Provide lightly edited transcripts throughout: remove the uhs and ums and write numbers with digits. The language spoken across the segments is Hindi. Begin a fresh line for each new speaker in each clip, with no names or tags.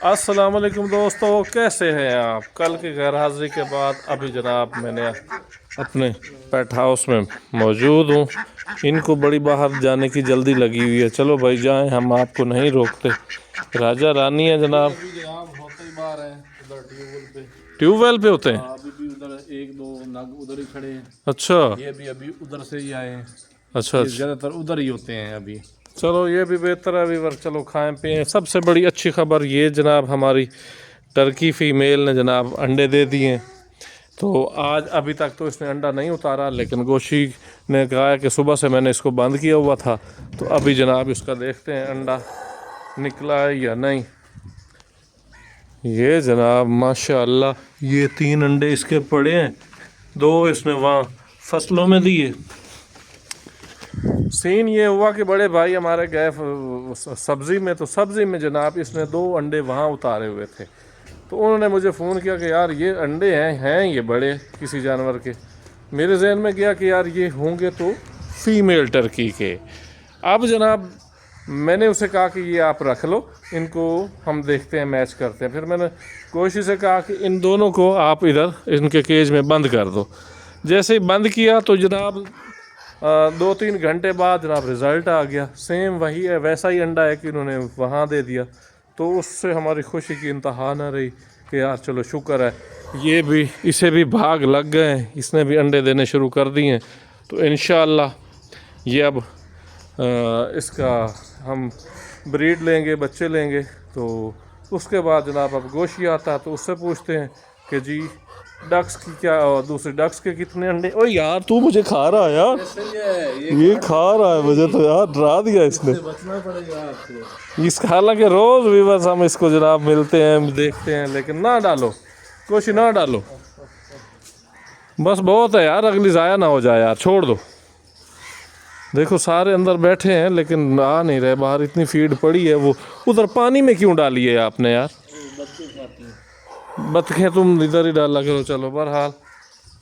अस्सलाम वालेकुम दोस्तों, कैसे हैं आप। कल की गैर हाजिरी के बाद अभी जनाब मैंने अपने पेट हाउस में मौजूद हूँ। इनको बड़ी बाहर जाने की जल्दी लगी हुई है। चलो भाई जाएं, हम आपको नहीं रोकते। राजा रानी है जनाब।
होते ही बाहर है उधर ट्यूबवेल पे।
ट्यूबवेल पे होते हैं।
अभी भी उधर एक दो नग उधर ही खड़े हैं।
अच्छा
ये भी अभी उधर से ही आए हैं।
अच्छा
ये
अच्छा।
ज्यादातर उधर ही होते हैं अभी।
चलो ये भी बेहतर है वीवर। चलो खाएं पिएं। सबसे बड़ी अच्छी खबर ये जनाब, हमारी टर्की फीमेल ने जनाब अंडे दे दिए। तो आज अभी तक तो इसने अंडा नहीं उतारा, लेकिन गोशी ने कहा कि सुबह से मैंने इसको बंद किया हुआ था। तो अभी जनाब इसका देखते हैं अंडा निकला है या नहीं। ये जनाब माशाअल्लाह ये 3 अंडे इसके पड़े हैं। 2 इसने वहाँ फसलों में दिए। सीन ये हुआ कि बड़े भाई हमारे गए सब्ज़ी में, तो सब्ज़ी में जनाब इसने 2 अंडे वहाँ उतारे हुए थे। तो उन्होंने मुझे फ़ोन किया कि यार ये अंडे हैं ये बड़े किसी जानवर के। मेरे जहन में गया कि यार ये होंगे तो फीमेल टर्की के। अब जनाब मैंने उसे कहा कि ये आप रख लो, इनको हम देखते हैं, मैच करते हैं। फिर मैंने कोशिश से कहा कि इन दोनों को आप इधर इनके केज में बंद कर दो। जैसे ही बंद किया तो जनाब 2-3 घंटे बाद जनाब रिज़ल्ट आ गया। सेम वही है, वैसा ही अंडा है कि उन्होंने वहाँ दे दिया। तो उससे हमारी खुशी की इंतहा ना रही कि यार चलो शुक्र है ये भी, इसे भी भाग लग गए हैं, इसने भी अंडे देने शुरू कर दिए हैं। तो इंशाअल्लाह ये अब इसका हम ब्रीड लेंगे, बच्चे लेंगे। तो उसके बाद जनाब अब गोशी आता है तो उससे पूछते हैं कि जी डक्स की क्या, और दूसरे डक्स के कितने अंडे। ओ यार तू मुझे खा रहा है यार, ये खा रहा है मुझे तो यार, डरा दिया इसने।
बचना पड़ेगा आपको।
इस हालांकि रोज़ भी बस हम इसको जनाब मिलते हैं देखते हैं, लेकिन ना डालो कोशिश, ना डालो बस, बहुत है यार, अगली ज़ाया ना हो जाए यार, छोड़ दो। देखो सारे अंदर बैठे हैं लेकिन आ नहीं रहे बाहर, इतनी फीड पड़ी है। वो उधर पानी में क्यों डाली है आपने यार। बतखें तुम इधर ही डाला करो। चलो बहरहाल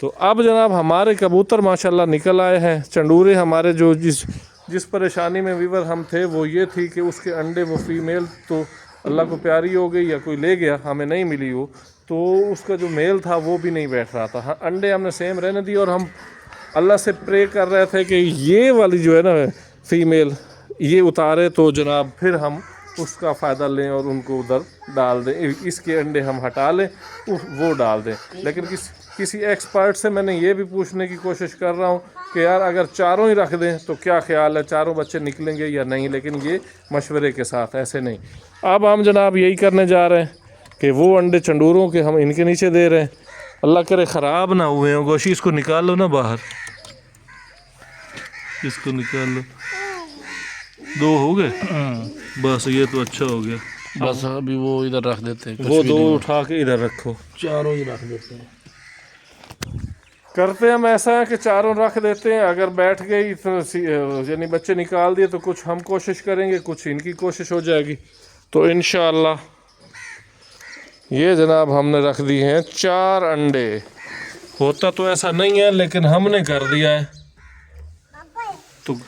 तो अब जनाब हमारे कबूतर माशाल्लाह निकल आए हैं। चंडूरे हमारे जो जिस परेशानी में वीवर हम थे वो ये थी कि उसके अंडे, वो फीमेल तो अल्लाह को प्यारी हो गई या कोई ले गया, हमें नहीं मिली वो। तो उसका जो मेल था वो भी नहीं बैठ रहा था। हाँ, अंडे हमने सेम रहने दिए और हम अल्लाह से प्रे कर रहे थे कि ये वाली जो है ना फीमेल ये उतारे तो जनाब फिर हम उसका फ़ायदा लें और उनको उधर डाल दें, इसके अंडे हम हटा लें वो डाल दें। लेकिन किसी एक्सपर्ट से मैंने ये भी पूछने की कोशिश कर रहा हूँ कि यार अगर चारों ही रख दें तो क्या ख्याल है, चारों बच्चे निकलेंगे या नहीं। लेकिन ये मशवरे के साथ, ऐसे नहीं। अब हम जनाब यही करने जा रहे हैं कि वो अंडे चंडूरों के हम इनके नीचे दे रहे हैं। अल्लाह करे ख़राब ना हुए हैं। गोशी इसको निकाल लो ना बाहर, इसको निकाल लो। 2 हो गए बस, ये तो अच्छा हो गया।
बस अभी वो इधर रख देते हैं,
वो 2 उठा के इधर रखो।
चारों ही रख देते हैं।
करते हम ऐसा है कि चारों रख देते हैं। अगर बैठ गई तो यानी बच्चे निकाल दिए तो कुछ हम कोशिश करेंगे, कुछ इनकी कोशिश हो जाएगी। तो इंशाअल्लाह ये जनाब हमने रख दिए हैं 4 अंडे। होता तो ऐसा नहीं है लेकिन हमने कर दिया है। तो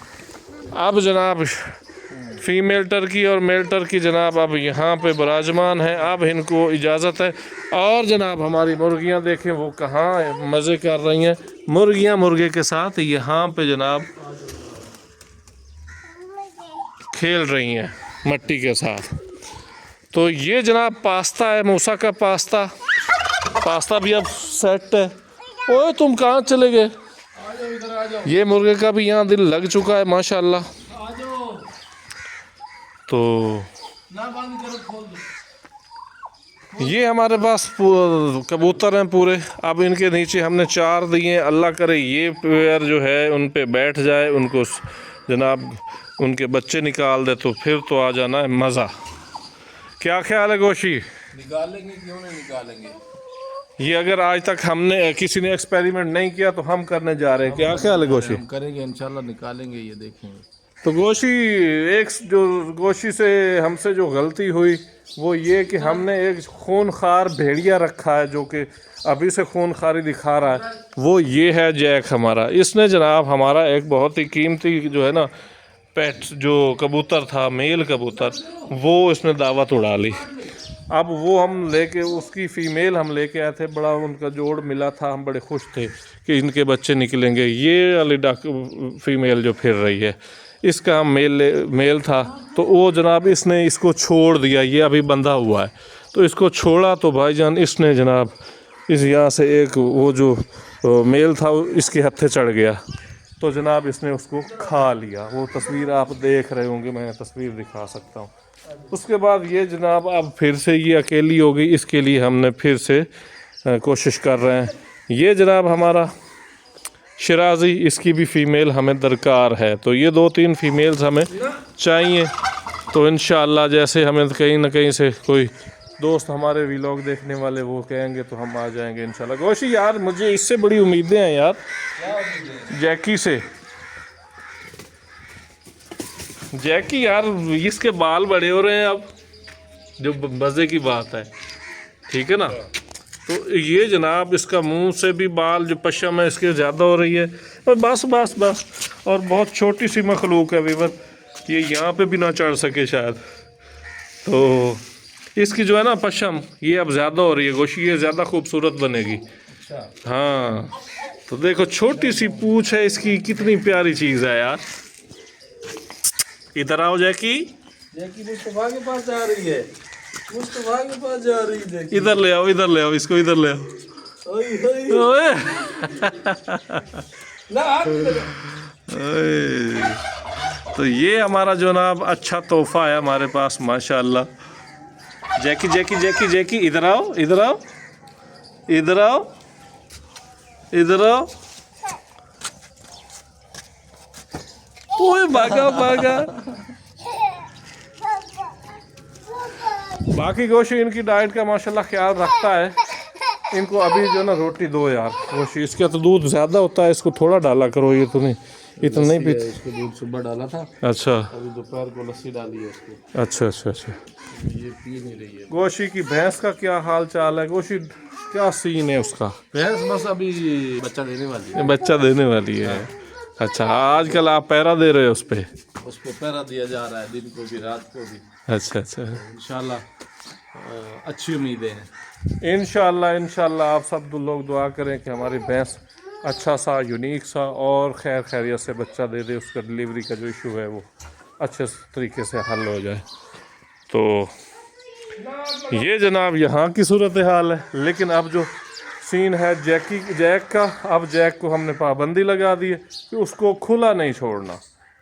अब जनाब फीमेल टर्की और मेल टर्की जनाब अब यहाँ पे विराजमान है। अब इनको इजाज़त है। और जनाब हमारी मुर्गियाँ देखें वो कहाँ मज़े कर रही हैं। मुर्गियाँ मुर्गे के साथ यहाँ पे जनाब खेल रही हैं मट्टी के साथ। तो ये जनाब पास्ता है, मूसा का पास्ता। पास्ता भी अब सेट है। ओए तुम कहाँ चले गए। ये मुर्गे का भी यहाँ दिल लग चुका है माशाल्लाह। तो ये हमारे पास कबूतर हैं पूरे। अब इनके नीचे हमने 4 दिए। अल्लाह करे ये पेयर जो है उन पे बैठ जाए, उनको जनाब उनके बच्चे निकाल दे तो फिर तो आ जाना है मज़ा। क्या ख्याल है गोशी।
निकालेंगे, क्यों नहीं निकालेंगे।
ये अगर आज तक हमने किसी ने एक्सपेरिमेंट नहीं किया तो हम करने जा रहे हैं। क्या ख्याल है गोशी।
हम करेंगे इंशाल्लाह, निकालेंगे, ये देखेंगे।
तो गोशी जो गोशी से हमसे जो गलती हुई वो ये कि हमने एक खूनखार भेड़िया रखा है जो कि अभी से खूनखारी दिखा रहा है। वो ये है जैक हमारा। इसने जनाब हमारा एक बहुत ही कीमती जो है ना पेट जो कबूतर था, मेल कबूतर, वो इसने दावत उड़ा ली। अब वो हम लेके उसकी फ़ीमेल हम लेके आए थे, बड़ा उनका जोड़ मिला था, हम बड़े खुश थे कि इनके बच्चे निकलेंगे। ये वाली फीमेल जो फिर रही है इसका मेल था, तो वो जनाब इसने इसको छोड़ दिया, ये अभी बंधा हुआ है। तो इसको छोड़ा तो भाईजान इसने जनाब इस यहाँ से एक वो जो मेल था इसके हत्थे चढ़ गया, तो जनाब इसने उसको खा लिया। वो तस्वीर आप देख रहे होंगे, मैं तस्वीर दिखा सकता हूँ। उसके बाद ये जनाब अब फिर से ये अकेली हो गई, इसके लिए हमने फिर से कोशिश कर रहे हैं। ये जनाब हमारा शिराजी, इसकी भी फ़ीमेल हमें दरकार है, तो ये 2-3 फ़ीमेल्स हमें चाहिए। तो इंशाअल्लाह जैसे हमें कहीं ना कहीं से कोई दोस्त हमारे व्लॉग देखने वाले वो कहेंगे तो हम आ जाएंगे इंशाल्लाह। गोशी यार मुझे इससे बड़ी उम्मीदें हैं यार, जैकी से। जैकी यार इसके बाल बड़े हो रहे हैं अब, जो मज़े की बात है, ठीक है ना। तो ये जनाब इसका मुंह से भी बाल जो पश्चिम है इसके ज़्यादा हो रही है, और बस और बहुत छोटी सी मखलूक है वीवर, ये यहाँ पे भी ना चढ़ सके शायद। तो इसकी जो है ना पश्चिम ये अब ज़्यादा हो रही है गोशी, ये ज़्यादा खूबसूरत बनेगी। हाँ तो देखो छोटी सी पूंछ है इसकी, कितनी प्यारी चीज़ है यार। इधर आओ जैकी।
जैकी मुस्तफा के पास जा रही है, मुस्तफा के पास जा रही है।
इधर ले आओ इसको इधर ले आओ। ओए तो ये हमारा जो ना अच्छा तोहफा है हमारे पास माशाल्लाह। जैकी इधर आओ ओए भागा। बाकी गोशी इनकी डाइट का माशाल्लाह ख्याल रखता है। इनको अभी जो ना रोटी दो यार गोशी, इसका तो दूध ज़्यादा होता है, इसको थोड़ा डाला करो, ये तो नहीं इतना नहीं पीते।
इसको दूध सुबह डाला था,
अच्छा
अभी दोपहर को लस्सी डाली है इसको।
अच्छा
ये पी नहीं रही है।
गोशी की भैंस का क्या हाल चाल है गोशी, क्या सीन है उसका?
भैंस बस अभी बच्चा देने वाली है।
अच्छा आजकल आप पैरा दे रहे हो उस पे?
उसको पैरा दिया जा रहा है, दिन को भी रात को भी।
अच्छा
इंशाल्लाह अच्छी उम्मीदें हैं।
इंशाल्लाह आप सब लोग दुआ करें कि हमारी भैंस अच्छा सा यूनिक सा और खैरियत से बच्चा दे दे, उसका डिलीवरी का जो इशू है वो अच्छे तरीके से हल हो जाए। तो ये जनाब यहाँ की सूरत हाल है। लेकिन अब जो सीन है जैक का, अब जैक को हमने पाबंदी लगा दी है कि उसको खुला नहीं छोड़ना,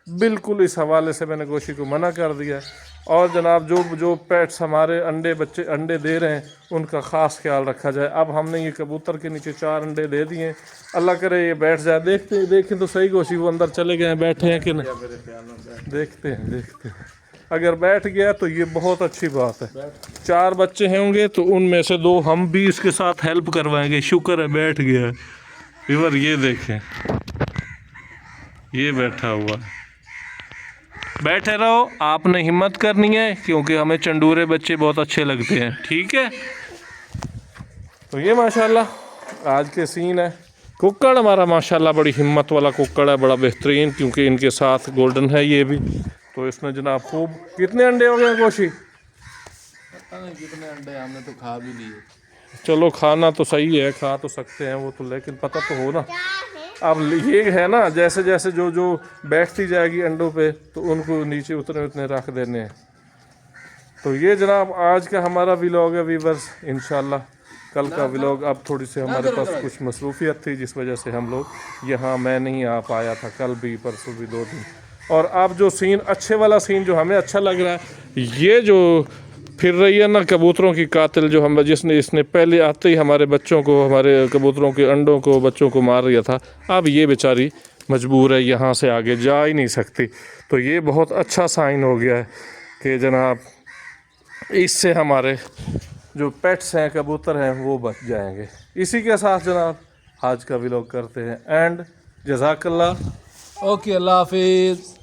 बिल्कुल। इस हवाले से मैंने गोशी को मना कर दिया है। और जनाब जो पेट्स हमारे अंडे दे रहे हैं उनका ख़ास ख्याल रखा जाए। अब हमने ये कबूतर के नीचे 4 अंडे दे दिए हैं, अल्लाह करे ये बैठ जाए। देखें तो सही गोशी, वो अंदर चले गए हैं, बैठे हैं कि नहीं? देखते हैं अगर बैठ गया तो ये बहुत अच्छी बात है। 4 बच्चे होंगे तो उनमें से 2 हम भी इसके साथ हेल्प करवाएंगे। शुक्र है बैठ गया है। इवर ये देखें, ये बैठा हुआ है। बैठे रहो, आपने हिम्मत करनी है, क्योंकि हमें चंडूरे बच्चे बहुत अच्छे लगते हैं, ठीक है। तो ये माशाल्लाह आज के सीन है। कुक्कड़ हमारा माशाल्लाह बड़ी हिम्मत वाला कुक्कड़ है, बड़ा बेहतरीन, क्योंकि इनके साथ गोल्डन है ये भी। तो इसने जनाब खूब, कितने अंडे हो गए गोशी?
पता नहीं कितने अंडे, हमने तो खा भी लिए।
चलो खाना तो सही है, खा तो सकते हैं वो तो, लेकिन पता तो हो ना। अब ये है ना, जैसे जैसे जो बैठती जाएगी अंडों पे तो उनको नीचे उतने रख देने हैं। तो ये जनाब आज का हमारा व्लॉग है वीवर्स। इंशाल्लाह कल का व्लॉग, अब थोड़ी सी हमारे पास कुछ मसरूफियत थी जिस वजह से हम लोग यहाँ, मैं नहीं आ पाया था, कल भी परसों भी 2 दिन। और अब जो सीन अच्छे वाला सीन जो हमें अच्छा लग रहा है, ये जो फिर रही है ना कबूतरों की कातिल, जो हम इसने पहले आते ही हमारे बच्चों को, हमारे कबूतरों के अंडों को, बच्चों को मार दिया था। अब ये बेचारी मजबूर है, यहाँ से आगे जा ही नहीं सकती। तो ये बहुत अच्छा साइन हो गया है कि जनाब इससे हमारे जो पेट्स हैं, कबूतर हैं, वो बच जाएंगे। इसी के साथ जनाब आज का व्लॉग करते हैं एंड। जज़ाकल्लाह।
ओके, अल्लाह हाफिज़।